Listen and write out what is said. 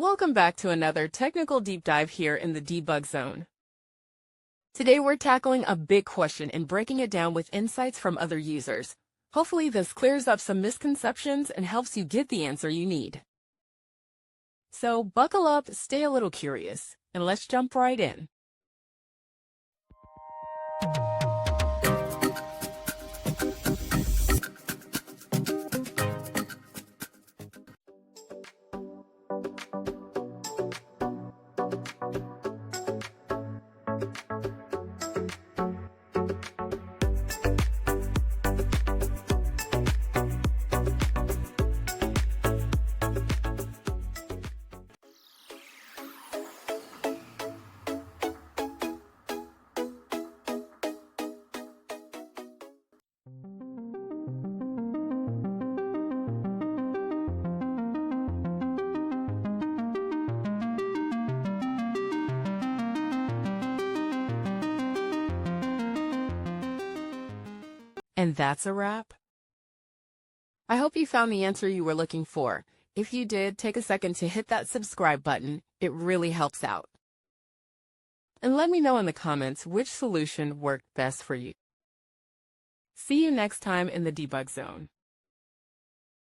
Welcome back to another technical deep dive here in the debug zone. Today we're tackling a big question and breaking it down with insights from other users. Hopefully this clears up some misconceptions and helps you get the answer you need. So buckle up, stay a little curious, and let's jump right in. And that's a wrap. I hope you found the answer you were looking for. If you did, take a second to hit that subscribe button. It really helps out. And let me know in the comments which solution worked best for you. See you next time in the debug zone.